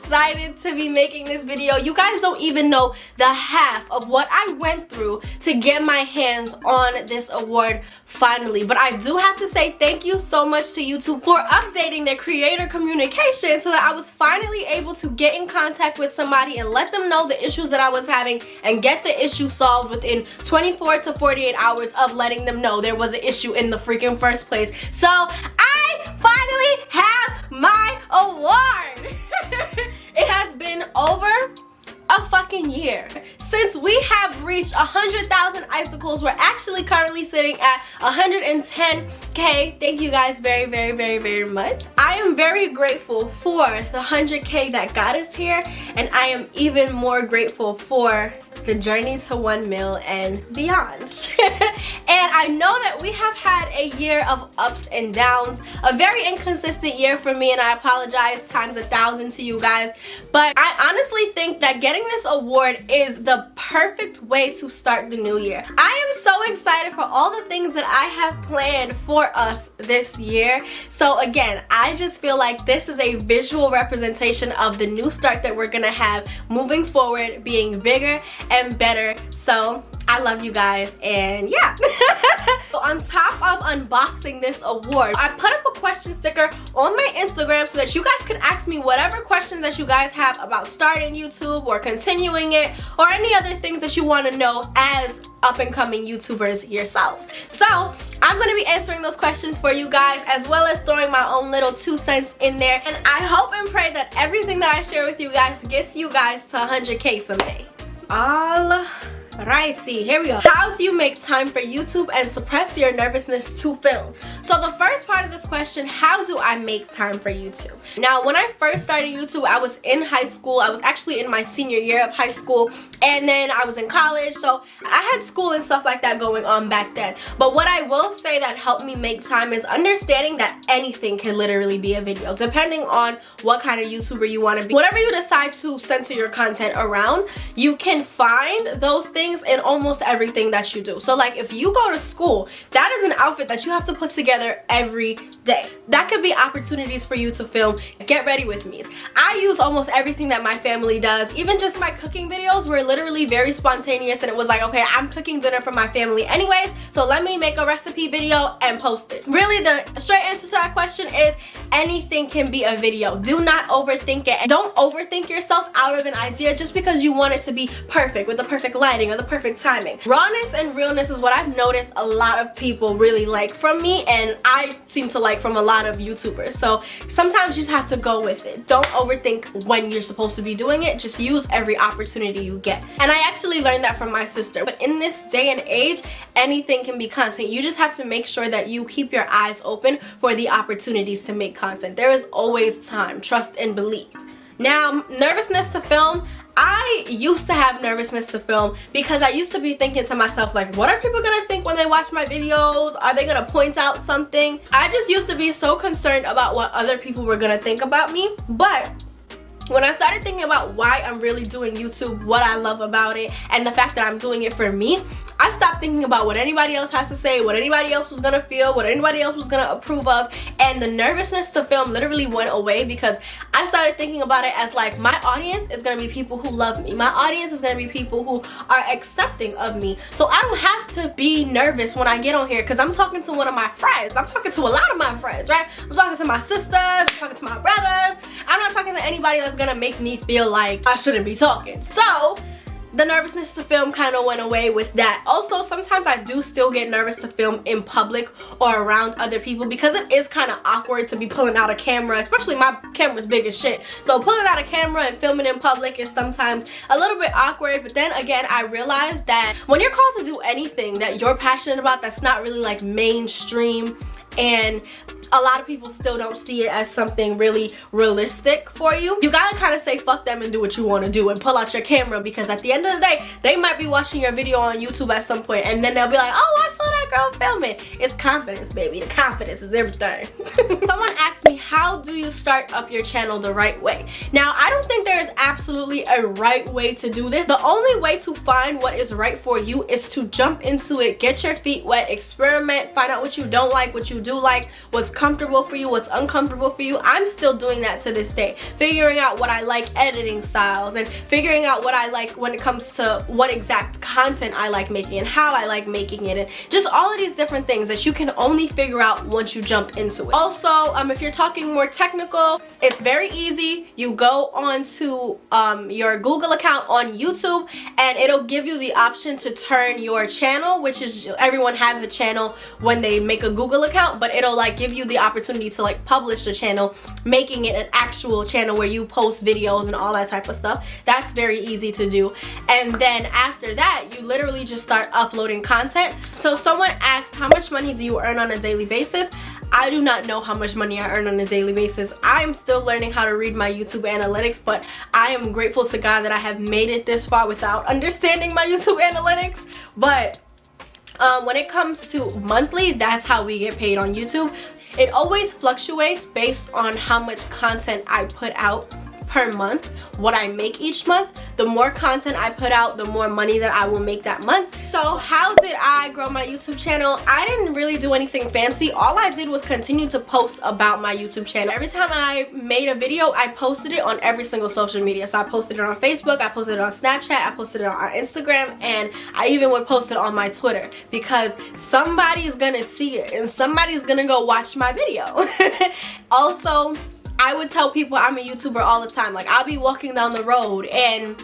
excited to be making this video. You guys don't even know the half of what I went through to get my hands on this award finally. But I do have to say thank you so much to YouTube for updating their creator communication so that I was finally able to get in contact with somebody and let them know the issues that I was having and get the issue solved within 24 to 48 hours of letting them know there was an issue in the freaking first place. So I finally have my award. It has been over a fucking year since we have reached 100,000 icicles. We're actually currently sitting at 110K. Thank you guys very, very, very, very much. I am very grateful for the 100K that got us here, and I am even more grateful for the journey to 1 mil and beyond. And I know that we have had a year of ups and downs, a very inconsistent year for me, and I apologize times 1,000 to you guys, but I honestly think that getting this award is the perfect way to start the new year. I am so excited for all the things that I have planned for us this year. So again, I just feel like this is a visual representation of the new start that we're gonna have moving forward, being bigger and better. So I love you guys, and yeah. So on top of unboxing this award, I put up a question sticker on my Instagram so that you guys can ask me whatever questions that you guys have about starting YouTube or continuing it, or any other things that you want to know as up and coming YouTubers yourselves. So I'm going to be answering those questions for you guys, as well as throwing my own little 2 cents in there, and I hope and pray that everything that I share with you guys gets you guys to 100K someday. Alrighty, here we go. How do you make time for YouTube and suppress your nervousness to film? So the first part of this question, how do I make time for YouTube? Now, when I first started YouTube, I was in high school. I was actually in my senior year of high school, and then I was in college, so I had school and stuff like that going on back then. But what I will say that helped me make time is understanding that anything can literally be a video, depending on what kind of YouTuber you want to be. Whatever you decide to center your content around, you can find those things in almost everything that you do. So like if you go to school, that is an outfit that you have to put together every day. That could be opportunities for you to film. Get ready with me. I use almost everything that my family does. Even just my cooking videos were literally very spontaneous, and it was like, okay, I'm cooking dinner for my family anyways, so let me make a recipe video and post it. Really, the straight answer to that question is anything can be a video. Do not overthink it. Don't overthink yourself out of an idea just because you want it to be perfect with the perfect lighting or the perfect timing. Rawness and realness is what I've noticed a lot of people really like from me, and I seem to like from a lot of YouTubers. So sometimes you just have to go with it. Don't overthink when you're supposed to be doing it. Just use every opportunity you get. And I actually learned that from my sister. But in this day and age, anything can be content. You just have to make sure that you keep your eyes open for the opportunities to make content. There is always time. Trust and believe. Now, nervousness to film. I used to have nervousness to film because I used to be thinking to myself, like, what are people gonna think when they watch my videos? Are they gonna point out something? I just used to be so concerned about what other people were gonna think about me. But when I started thinking about why I'm really doing YouTube, what I love about it, and the fact that I'm doing it for me, I stopped thinking about what anybody else has to say, what anybody else was gonna feel, what anybody else was gonna approve of, and the nervousness to film literally went away because I started thinking about it as like, my audience is gonna be people who love me. My audience is gonna be people who are accepting of me. So I don't have to be nervous when I get on here because I'm talking to one of my friends. I'm talking to a lot of my friends, right? I'm talking to my sisters, I'm talking to my brothers. I'm not talking to anybody that's gonna make me feel like I shouldn't be talking. So the nervousness to film kind of went away with that. Also, sometimes I do still get nervous to film in public or around other people because it is kind of awkward to be pulling out a camera, especially my camera's big as shit. So pulling out a camera and filming in public is sometimes a little bit awkward. But then again, I realized that when you're called to do anything that you're passionate about that's not really like mainstream, and a lot of people still don't see it as something really realistic for you, you gotta kind of say fuck them and do what you want to do and pull out your camera, because at the end of the day, they might be watching your video on YouTube at some point and then they'll be like, oh, I saw that girl filming. It's confidence, baby. The confidence is everything. Someone asked me, how do you start up your channel the right way? Now, I don't think there is absolutely a right way to do this. The only way to find what is right for you is to jump into it, get your feet wet, experiment, find out what you don't like, what you do like, what's comfortable for you, what's uncomfortable for you. I'm still doing that to this day, figuring out what I like editing styles and figuring out what I like when it comes to what exact content I like making and how I like making it, and just all of these different things that you can only figure out once you jump into it. Also, if you're talking more technical, it's very easy. You go onto your Google account on YouTube and it'll give you the option to turn your channel, which is, everyone has a channel when they make a Google account, but it'll like give you the opportunity to like publish the channel, making it an actual channel where you post videos and all that type of stuff. That's very easy to do. And then after that, you literally just start uploading content. So someone asked, how much money do you earn on a daily basis? I do not know how much money I earn on a daily basis. I am still learning how to read my YouTube analytics, but I am grateful to God that I have made it this far without understanding my YouTube analytics. But when it comes to monthly, that's how we get paid on YouTube. It always fluctuates based on how much content I put out per month, what I make each month. The more content I put out, the more money that I will make that month. So how did I grow my YouTube channel? I didn't really do anything fancy. All I did was continue to post about my YouTube channel. Every time I made a video, I posted it on every single social media. So I posted it on Facebook, I posted it on Snapchat, I posted it on Instagram, and I even would post it on my Twitter, because somebody's gonna see it and somebody's gonna go watch my video. Also, I would tell people I'm a YouTuber all the time. Like, I'll be walking down the road and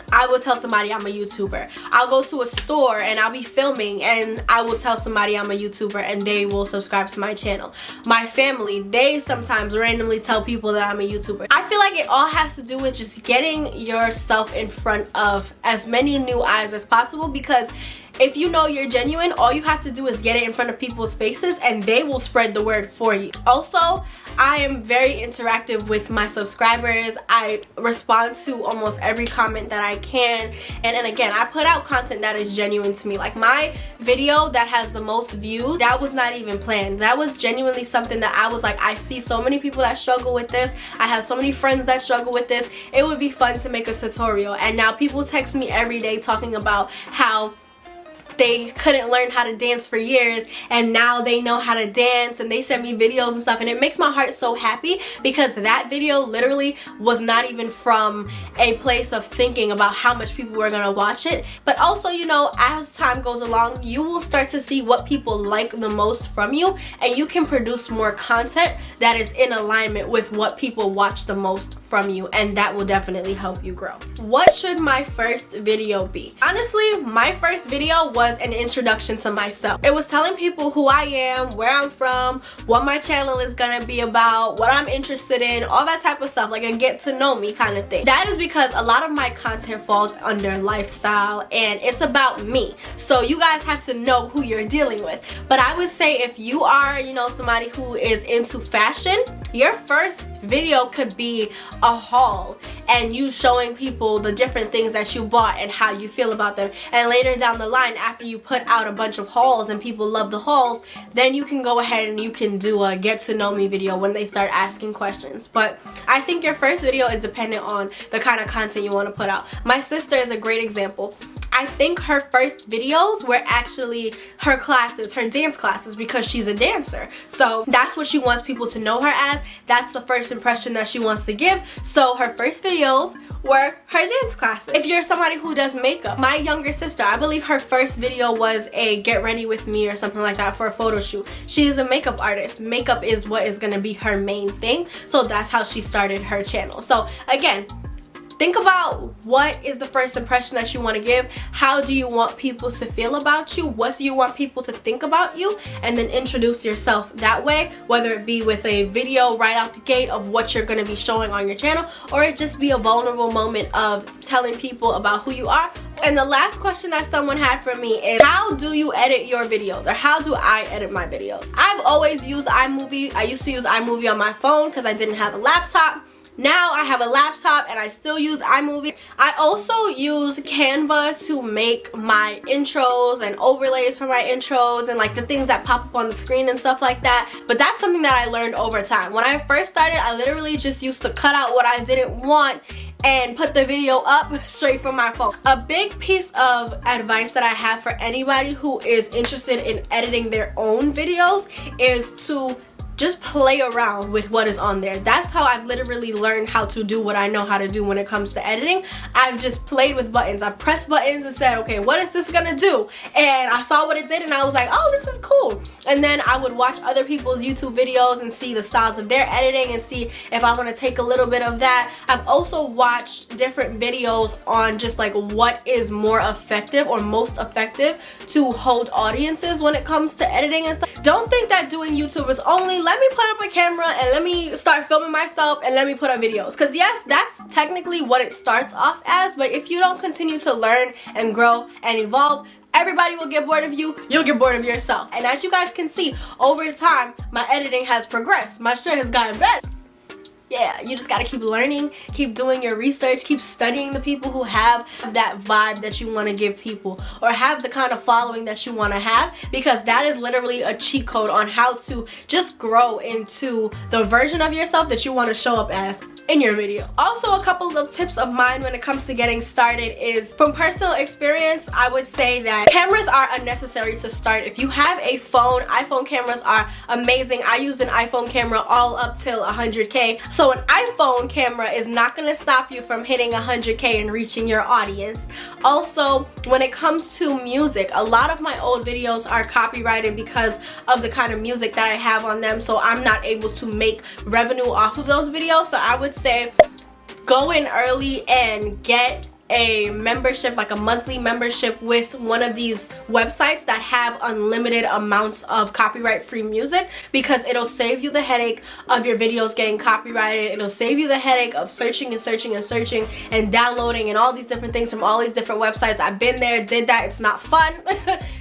I will tell somebody I'm a YouTuber. I'll go to a store and I'll be filming and I will tell somebody I'm a YouTuber and they will subscribe to my channel. My family, they sometimes randomly tell people that I'm a YouTuber. I feel like it all has to do with just getting yourself in front of as many new eyes as possible, because if you know you're genuine, all you have to do is get it in front of people's faces and they will spread the word for you. Also, I am very interactive with my subscribers. I respond to almost every comment that I can. And again, I put out content that is genuine to me. Like my video that has the most views, that was not even planned. That was genuinely something that I was like, I see so many people that struggle with this. I have so many friends that struggle with this. It would be fun to make a tutorial. And now people text me every day talking about how they couldn't learn how to dance for years and now they know how to dance, and they send me videos and stuff, and it makes my heart so happy, because that video literally was not even from a place of thinking about how much people were gonna watch it. But also, you know, as time goes along, you will start to see what people like the most from you, and you can produce more content that is in alignment with what people watch the most from you, and that will definitely help you grow. What should my first video be? Honestly, my first video was an introduction to myself. It was telling people who I am, where I'm from, what my channel is gonna be about, what I'm interested in, all that type of stuff, like a get to know me kind of thing. That is because a lot of my content falls under lifestyle and it's about me. So you guys have to know who you're dealing with. But I would say if you are, you know, somebody who is into fashion, your first video could be a haul and you showing people the different things that you bought and how you feel about them. And later down the line, after you put out a bunch of hauls and people love the hauls, then you can go ahead and you can do a get to know me video when they start asking questions. But I think your first video is dependent on the kind of content you want to put out. My sister is a great example. I think her first videos were actually her classes, her dance classes, because she's a dancer. So that's what she wants people to know her as. That's the first impression that she wants to give. So her first videos were her dance classes. If you're somebody who does makeup, my younger sister, I believe her first video was a get ready with me or something like that for a photo shoot. She is a makeup artist. Makeup is what is gonna be her main thing. So that's how she started her channel. So again, think about what is the first impression that you want to give. How do you want people to feel about you? What do you want people to think about you? And then introduce yourself that way, whether it be with a video right out the gate of what you're going to be showing on your channel, or it just be a vulnerable moment of telling people about who you are. And the last question that someone had for me is, how do you edit your videos, or how do I edit my videos? I've always used iMovie. I used to use iMovie on my phone because I didn't have a laptop. Now I have a laptop and I still use iMovie. I also use Canva to make my intros and overlays for my intros and like the things that pop up on the screen and stuff like that. But that's something that I learned over time. When I first started, I literally just used to cut out what I didn't want and put the video up straight from my phone. A big piece of advice that I have for anybody who is interested in editing their own videos is to just play around with what is on there. That's how I've literally learned how to do what I know how to do when it comes to editing. I've just played with buttons. I pressed buttons and said, okay, what is this gonna do? And I saw what it did and I was like, oh, this is cool. And then I would watch other people's YouTube videos and see the styles of their editing and see if I want to take a little bit of that. I've also watched different videos on just like what is more effective or most effective to hold audiences when it comes to editing and stuff. Don't think that doing YouTube is only let me put up a camera and let me start filming myself and let me put up videos. Because yes, that's technically what it starts off as, but if you don't continue to learn and grow and evolve, everybody will get bored of you, you'll get bored of yourself. And as you guys can see, over time, my editing has progressed. My shit has gotten better. Yeah, you just gotta keep learning, keep doing your research, keep studying the people who have that vibe that you want to give people or have the kind of following that you want to have, because that is literally a cheat code on how to just grow into the version of yourself that you want to show up as in your video. Also, a couple of tips of mine when it comes to getting started is from personal experience. I would say that cameras are unnecessary to start. If you have a phone, iPhone cameras are amazing. I used an iPhone camera all up till 100K. So an iPhone camera is not going to stop you from hitting 100K and reaching your audience. Also, when it comes to music, a lot of my old videos are copyrighted because of the kind of music that I have on them, so I'm not able to make revenue off of those videos. So I would say go in early and get a membership, like a monthly membership with one of these websites that have unlimited amounts of copyright free music, because it'll save you the headache of your videos getting copyrighted. It'll save you the headache of searching and searching and searching and downloading and all these different things from all these different websites. I've been there, did that. It's not fun.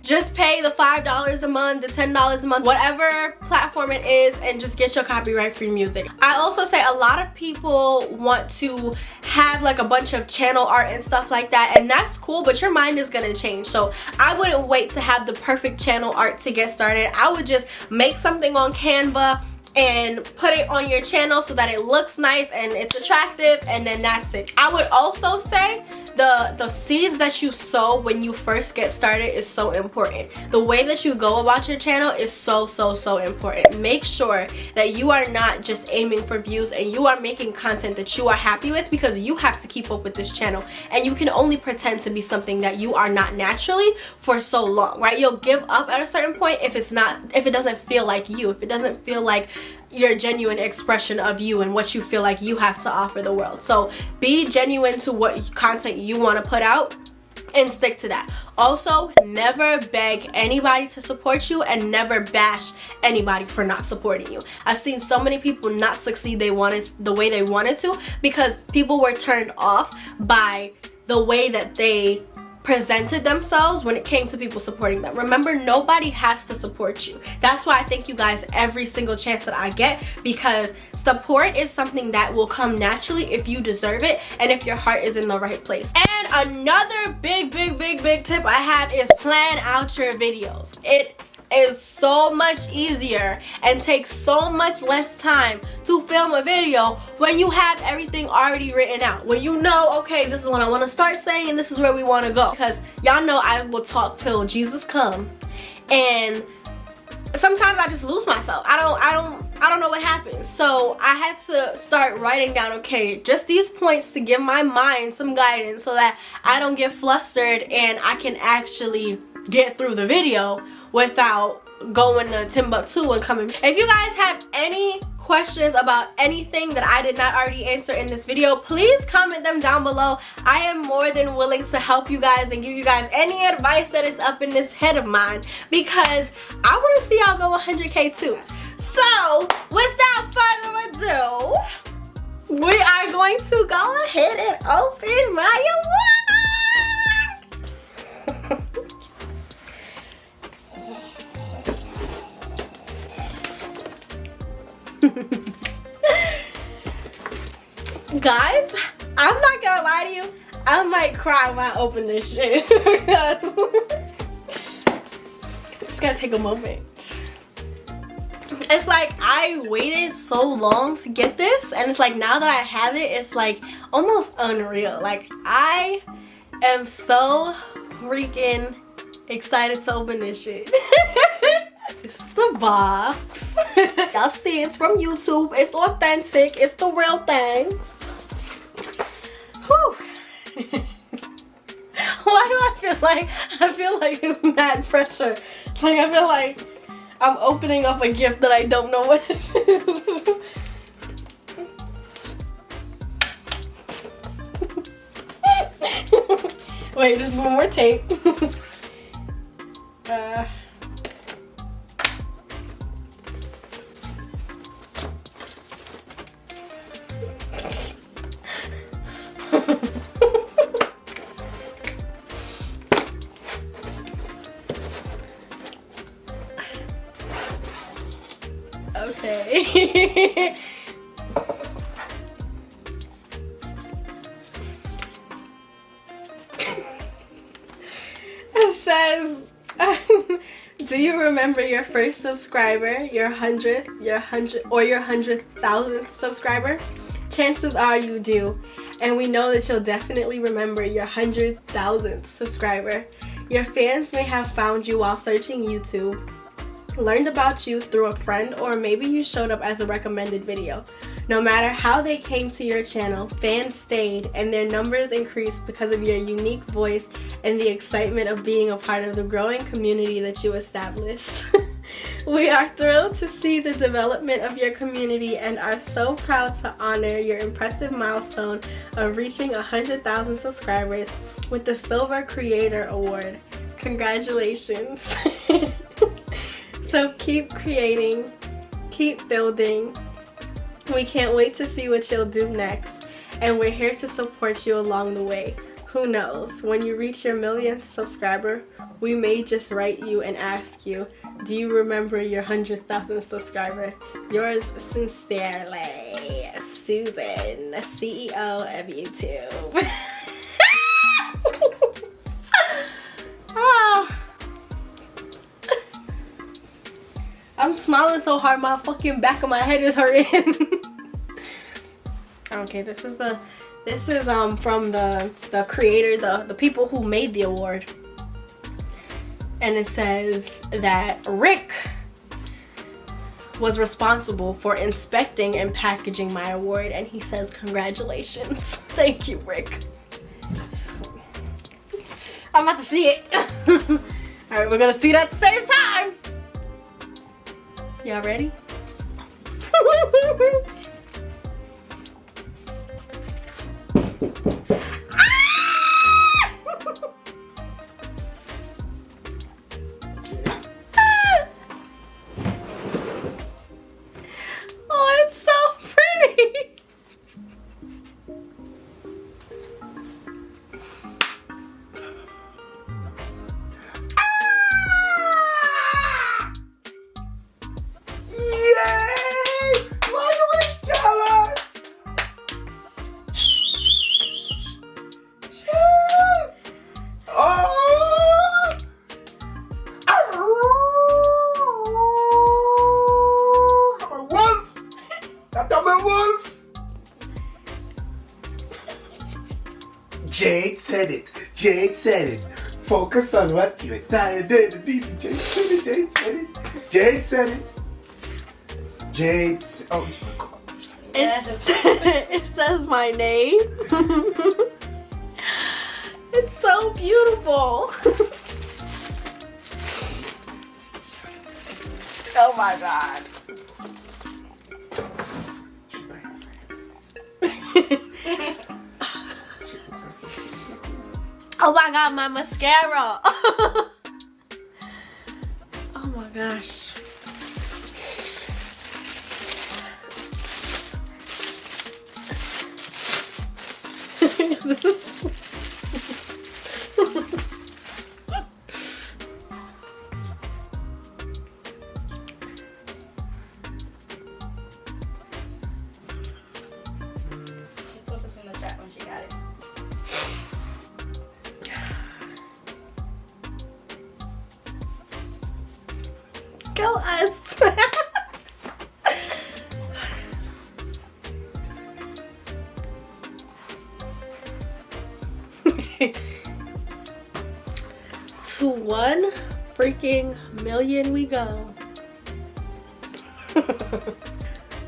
Just pay the $5 a month, the $10 a month, whatever platform it is, and just get your copyright free music. I also say a lot of people want to have like a bunch of channel art and stuff like that, and that's cool, but your mind is gonna change. So I wouldn't wait to have the perfect channel art to get started. I would just make something on Canva and put it on your channel so that it looks nice and it's attractive, and then that's it. I would also say the seeds that you sow when you first get started is so important. The way that you go about your channel is so important. Make sure that you are not just aiming for views and you are making content that you are happy with, because you have to keep up with this channel, and you can only pretend to be something that you are not naturally for so long, right? You'll give up at a certain point if it doesn't feel like you, if it doesn't feel like your genuine expression of you and what you feel like you have to offer the world. So be genuine to what content you want to put out and stick to that. Also, never beg anybody to support you and never bash anybody for not supporting you. I've seen so many people not succeed the way they wanted to because people were turned off by the way that they presented themselves when it came to people supporting them. Remember, nobody has to support you. That's why I thank you guys every single chance that I get, because support is something that will come naturally if you deserve it and if your heart is in the right place. And another big tip I have is plan out your videos. It is so much easier and takes so much less time to film a video when you have everything already written out, when you know, okay, this is what I want to start saying and this is where we want to go. Because y'all know I will talk till Jesus come, and sometimes I just lose myself. I don't know what happens. So I had to start writing down, okay, just these points to give my mind some guidance so that I don't get flustered and I can actually get through the video without going to Timbuktu and coming. If you guys have any questions about anything that I did not already answer in this video, please comment them down below. I am more than willing to help you guys and give you guys any advice that is up in this head of mine, because I want to see y'all go 100K too. So without further ado, we are going to go ahead and open my award. Guys, I'm not gonna lie to you. I might cry when I open this shit. Just gotta take a moment. It's like I waited so long to get this, and it's like now that I have it, it's like almost unreal. Like I am so freaking excited to open this shit. This is the box. Y'all see it's from YouTube. It's authentic. It's the real thing. Whew. Why do I feel like it's mad pressure? Like I feel like I'm opening up a gift that I don't know what it is. Wait, there's one more tape. Okay. It says, do you remember your first subscriber, your 100th, or your 100,000th subscriber? Chances are you do, and we know that you'll definitely remember your 100,000th subscriber. Your fans may have found you while searching YouTube, learned about you through a friend, or maybe you showed up as a recommended video. No matter how they came to your channel, fans stayed and their numbers increased because of your unique voice and the excitement of being a part of the growing community that you established. We are thrilled to see the development of your community and are so proud to honor your impressive milestone of reaching 100,000 subscribers with the Silver Creator Award. Congratulations. So keep creating, keep building. We can't wait to see what you'll do next, and we're here to support you along the way. Who knows, when you reach your 1,000,000th subscriber, we may just write you and ask you, do you remember your 100,000th subscriber? Yours sincerely, Susan, CEO of YouTube. Oh. I'm smiling so hard my fucking back of my head is hurting. Okay, this is from the creator, the people who made the award. And it says that Rick was responsible for inspecting and packaging my award, and he says congratulations. Thank you, Rick. I'm about to see it. Alright, we're gonna see it at the same time. Y'all ready? Oh, it's so pretty. Jade said it. Jade said it. Focus on what you did. Jade said it. Jade said it. Jade said it. Jade. Oh, it's my God. It says my name. It's so beautiful. Oh my God. Oh my God, my mascara. Oh my gosh. Go us. 1 freaking million we go.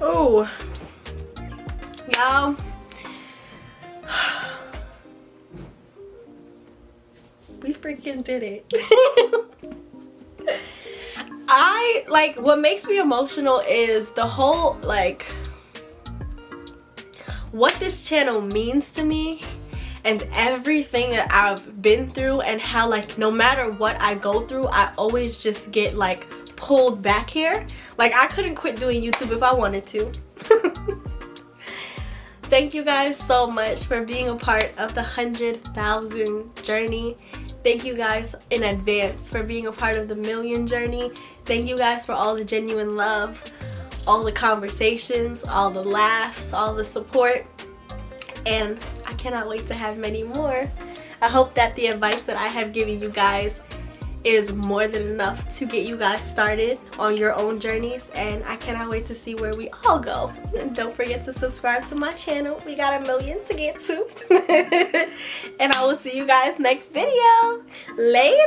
Oh, y'all. We freaking did it. What makes me emotional is the whole, what this channel means to me and everything that I've been through, and how no matter what I go through, I always just get pulled back here. I couldn't quit doing YouTube if I wanted to. Thank you guys so much for being a part of the 100,000 journey. Thank you guys in advance for being a part of the million journey. Thank you guys for all the genuine love, all the conversations, all the laughs, all the support. And I cannot wait to have many more. I hope that the advice that I have given you guys is more than enough to get you guys started on your own journeys, and I cannot wait to see where we all go. And don't forget to subscribe to my channel. We got 1 million to get to. And I will see you guys next video. Later.